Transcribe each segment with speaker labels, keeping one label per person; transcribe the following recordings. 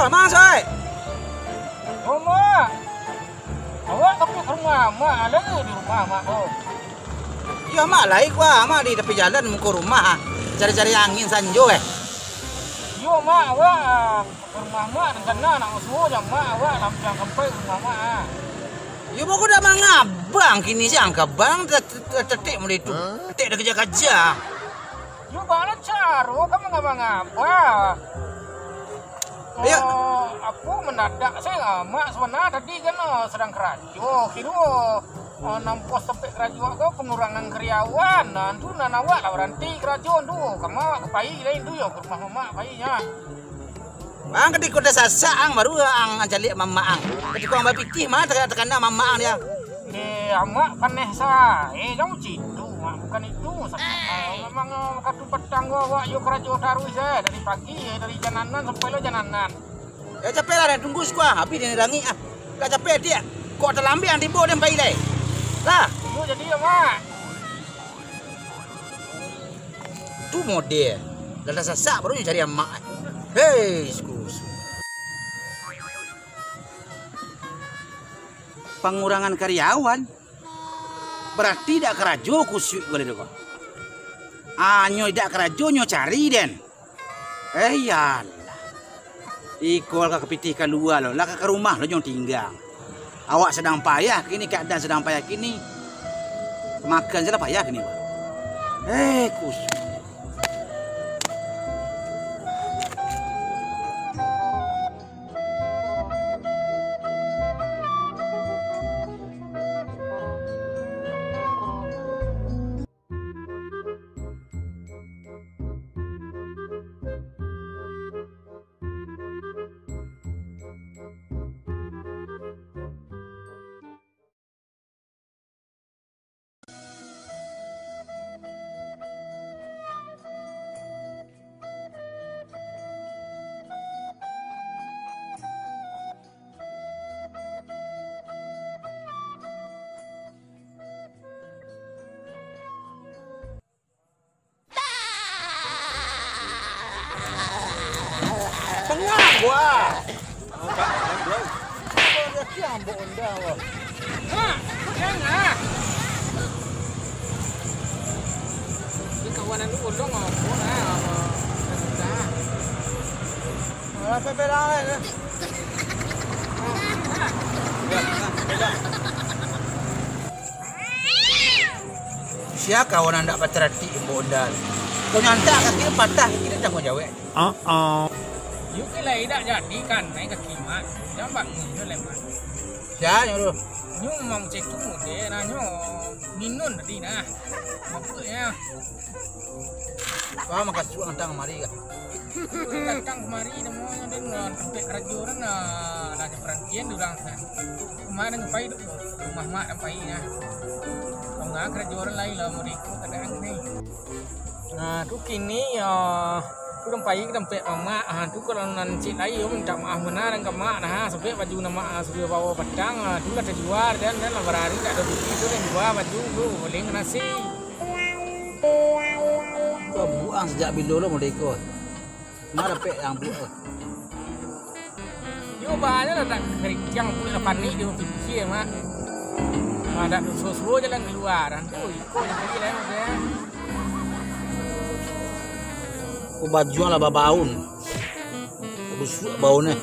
Speaker 1: Oh, mang soy.
Speaker 2: Oh, mak. Awak tapi ke rumah mak, ada di rumah mak. Oh.
Speaker 1: Iya mak lah gua, mak di tepi jalan mau ke rumah. Cari-cari angin sanjo
Speaker 2: Yo mak, awak ke rumah mak rencana nak usul jam mak awak langsung sampai ke rumah mak.
Speaker 1: Yo pokok dah mangabang kini siang kabang tetik mulai itu. Tetik dah kerja-kerja.
Speaker 2: Yo bana caro kamu ngapa-ngapa.
Speaker 1: Ayo.
Speaker 2: Aku mendadak saya mak sebenarnya tadi kan sedang kerajo kira nampos sampai kerajo kau pengurangan karyawan dan tu awak lah berhenti kerajo tu kamu ke pai lain tu yo ke rumah mak painya.
Speaker 1: Ang ketika udah sasang baru ang cari mama ang. Ketika ang bapikih mah tekan mama ang dia.
Speaker 2: Mak paneh sa. Jangan citu mak bukan itu. Memang katu petang awak yo kerajo terus dari pagi dari jananan sampai lo jananan.
Speaker 1: Ya capek lah tunggu sekolah habis dia rangi ah. Gak capek dia. Kok terlambi yang timbul dia pai deh. Lah,
Speaker 2: Yo jadi ya mak.
Speaker 1: Tu model. Dah sasak baru dia cari mak. Hei, skus. Pengurangan karyawan berarti tidak kerajo kusuk boleh dong. Anyo tidak kerajo nyo cari den. Yalah. Ikol ka kepitih keluar lo, lah ke rumah lo nyong tinggal. Awak sedang payah kini keadaan sedang payah kini. Makan saja payah kini. Kusuk. Tengah gua. Dia kiambok dah wah.
Speaker 2: Ha, jangan. Di kawanan lu dong apa nah.
Speaker 1: Apa belah? Siapa kawan anda patrati modal? Kau nyantak kaki patah kaki dah kau jawab.
Speaker 2: Yuk lagi dah jadi kan naik kaki mak. Jangan bangun tu lemah.
Speaker 1: Siapa nyuruh?
Speaker 2: Nyung mau cetu dia nanya minun tadi nah. Apa ya?
Speaker 1: Kau makan suap kentang mari kah?
Speaker 2: Datang kemari namanya dia sampai kerajo orang nanya perhatian orang kan. Kemarin ngapain tu rumah mak ngapainnya. Kalau nggak kerajo orang lain lah mau ikut keadaan ni. Nah tu kini ya. Tu sampai mak tu kalau nanti lain minta maaf benar dengan mak nah sampai baju nama sudah bawa pedang tu lah terjual dan lah berhari tak ada duit tu dan jual baju tu boleh nasi.
Speaker 1: Kau buang sejak bila lo mau ikut? Mana pek yang buang?
Speaker 2: Yo banyak lah tak kerjang pun lah panik dia fikir mak. Ada susu jalan keluar. Tu ikut lagi lah dia.
Speaker 1: Kau baju lah babaun. Busuk baunya.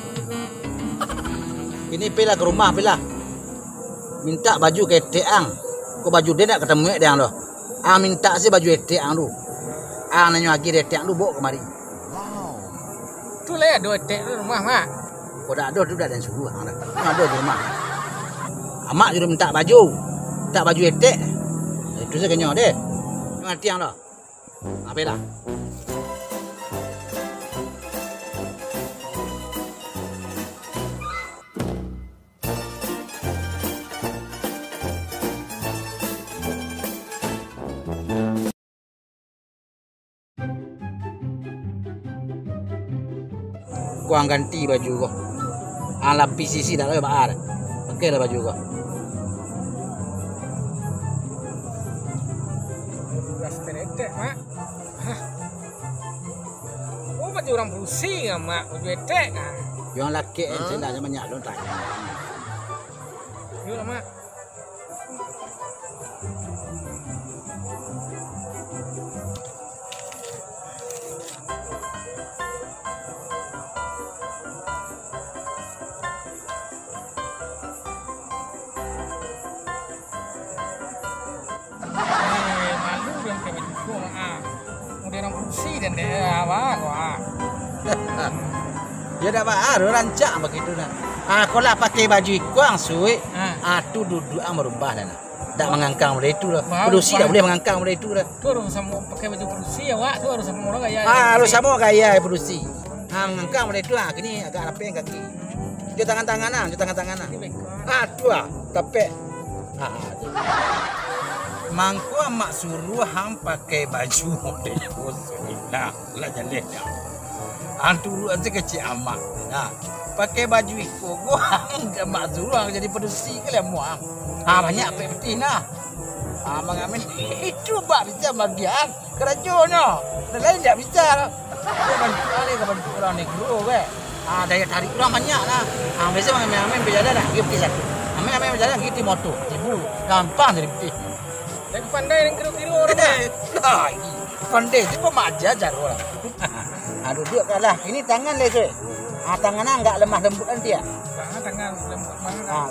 Speaker 1: Ini pila ke rumah pila. Minta baju ke teang. Kau baju dia nak ketemu dia lo. Minta sih baju teang lu. Nanya lagi dia teang lu bawa kemari.
Speaker 2: Tu lah ada tek rumah mak.
Speaker 1: Kau dah ada tu dah dan suruh ada. Ada di rumah. Mak juga minta baju. Minta baju etek. Itu saya kenyang deh. Ngerti yang lo. Apa dah? Kau ganti baju kau. Lapis sisi dah lah baar. Pakai lah baju kau.
Speaker 2: Etek mak. Oh baju orang pusing mak baju etek.
Speaker 1: Yang laki ente dah banyak lo tanya.
Speaker 2: Yuk lah mak. Malu dia pakai baju kau mak. Udah orang produksi dan dia apa kau
Speaker 1: Ya dah baru rancak begitu nah. Aku lah pakai baju ikuang suwe. Tu duduk merubah dah. Tak mengangkang boleh itu lah. Produksi tak boleh mengangkang boleh itu lah.
Speaker 2: Tu harus sama pakai baju produksi ya wak. Tu harus sama orang gaya.
Speaker 1: Harus sama gaya produksi. Mengangkang boleh itu lah. Kini agak rapih kaki. Jom tangan-tangan nah, jom tangan-tangan nah. Tu lah, tapi mangku mak suruh hang pakai baju model kosong. Lah jalan dah. Antu aja kecil amak. Nah, pakai baju iko gua hang mak suruh hang jadi produksi ke lah muang. Banyak peti nah. Mengamen itu bak bisa bagian kerajaan. Lain tak bisa. Bantu orang negro ke. Daya tarik orang banyak lah. Biasa mengamen berjalan dah, pergi satu. Amen berjalan pergi motor, ibu gampang dari pergi.
Speaker 2: Dan pandai yang kira-kira orang.
Speaker 1: Pandai tu pun maja jarang. Duduk kalah. Ini tangan le tu. Tangannya enggak lemah lembut nanti ya.
Speaker 2: Tangan lembut mana?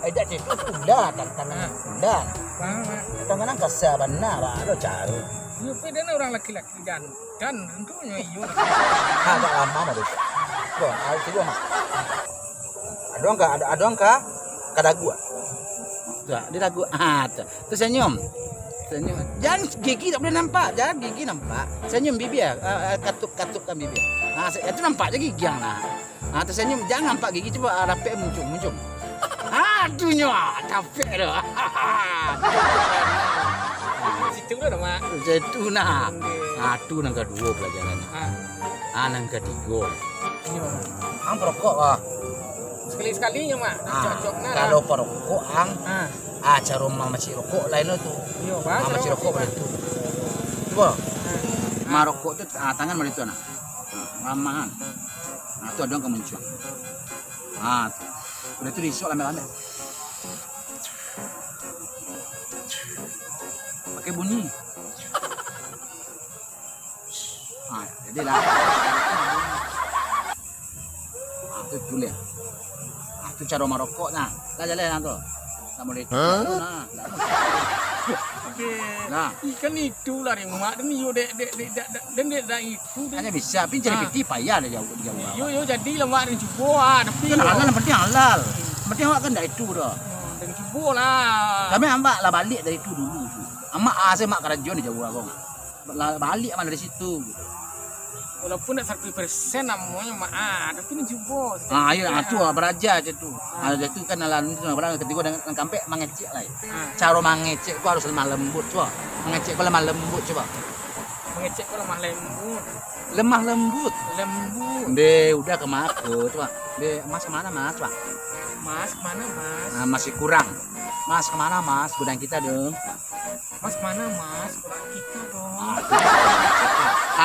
Speaker 1: Ada itu sudah tangan sudah. Tangannya kasar benar baru caru.
Speaker 2: Yo, tapi dia orang laki-laki dan tentunya iyo.
Speaker 1: Agak lama baru. Bon, itu gua mak. Ada enggak? Kada gua. Tuh, dia lagu. Tu senyum. Senyum. Jangan gigi tak boleh nampak. Jangan gigi nampak. Senyum bibir. Katuk-katukkan bibir. Itu nampak je gigi yang lah. Tersenyum. Jangan nampak gigi. Cuba rapik muncul. Aduhnya. Capek dah.
Speaker 2: Situ dah mak.
Speaker 1: Situ nah. Tu yang kedua pelajaran. Yang ketiga. Ang perokok lah.
Speaker 2: Sekali-sekalinya mak. Cocok nah.
Speaker 1: Kalau perokok ang. Cara rumah masih rokok lain tu. Masih rokok pada tu. Coba. Marokok tu tangan pada tu nak. Ramahan. Tu ada yang kemuncul. Pada tu risok lambat-lambat. Pakai bunyi. Jadi lah. Tu boleh. Tu cara marokok nah. Lah jalan tu. Tak boleh. Nah,
Speaker 2: ikan itu lah yang mak dan yo dek dah itu.
Speaker 1: Hanya bisa, tapi jadi piti payah dah jauh.
Speaker 2: Yo jadi lah mak dan cuba tapi
Speaker 1: kan halal, penting halal. Penting awak kan dah itu dah.
Speaker 2: Dan cuba lah.
Speaker 1: Kami ambak lah balik dari itu dulu. Amak saya mak kerajaan jauh abang. Balik amal dari situ.
Speaker 2: Walaupun tak 1% namanya mak tapi ni cuba.
Speaker 1: Ayo tu beraja je tu. Ada tu kan lalu tu barang ketiga dengan kampek mengecek lah. Cara mengecek tu harus lemah lembut coba. Mengecek kau lemah lembut coba.
Speaker 2: Mengecek kau lemah lembut.
Speaker 1: Lemah lembut. Be udah ke mak coba. Be mas kemana mas coba.
Speaker 2: Mas kemana mas?
Speaker 1: Masih kurang. Mas kemana mas? Gudang kita dong.
Speaker 2: Mas kemana mas? Gudang kita dong.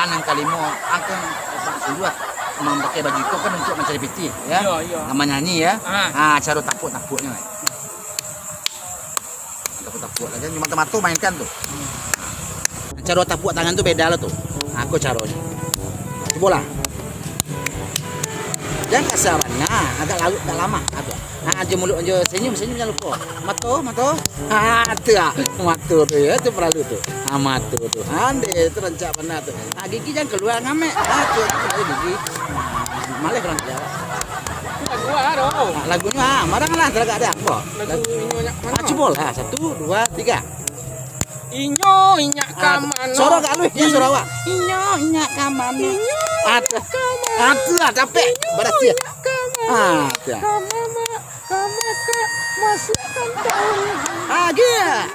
Speaker 1: Yang kalimo angken sudah memakai baju itu kan untuk mencari piti ya.
Speaker 2: Iya.
Speaker 1: Nama nyanyi ya. Cara tapuk-tapuknya. Tapuk-tapuk aja cuma mata mainkan tuh. Cara tapuk tangan tuh beda lah tuh. Aku caranya. Coba lah. Jangan kasar nah, agak lama agak. Aja mulut aja senyum jangan lupa. Mata. Tu tu ya tu perlu tu. Mata tu. Ande tu rancak benar tu. Gigi jangan keluar ngamek. Tu gigi. Malah kurang jawab.
Speaker 2: Lagu ada.
Speaker 1: Lagunya marahlah teragak ada apa?
Speaker 2: Lagu inyonya mana?
Speaker 1: Coba lah 1 2 3.
Speaker 2: Inyo inyak kamano.
Speaker 1: Suara gak lu ya suara awak.
Speaker 2: Inyo inyak kamano.
Speaker 1: Atu lah capek berarti. Tu.
Speaker 2: Masukkan tahu.
Speaker 1: Dia.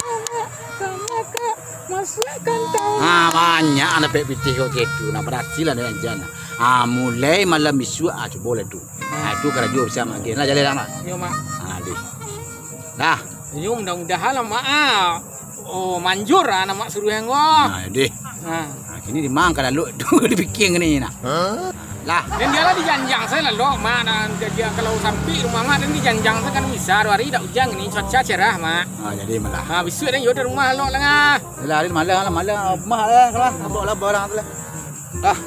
Speaker 2: Masukkan tahu.
Speaker 1: Banyak anak piti kau gitu. Nah berarti lah dengan jana. Mulai malam isu coba lah tu. Tu kerja bersama lagi. Lah jalan lah.
Speaker 2: Yo mak.
Speaker 1: Deh. Nah.
Speaker 2: Yo mudah-mudahan lah mak. Manjur nama suruh yang gua.
Speaker 1: Deh. Ini dimang kada lu tu dipikir ni nak. Lah,
Speaker 2: Dan dia lah di janjang saya lah lo, mak. Dan dia kalau sampai rumah mak dan di janjang saya kan bisa 2 hari tak hujan ini cuaca cerah mak.
Speaker 1: jadi malah.
Speaker 2: Ha besok dan yo di rumah lo lah ngah.
Speaker 1: Lah, malah rumah lah. Abah lah, kalau abah lah barang tu lah. Dah.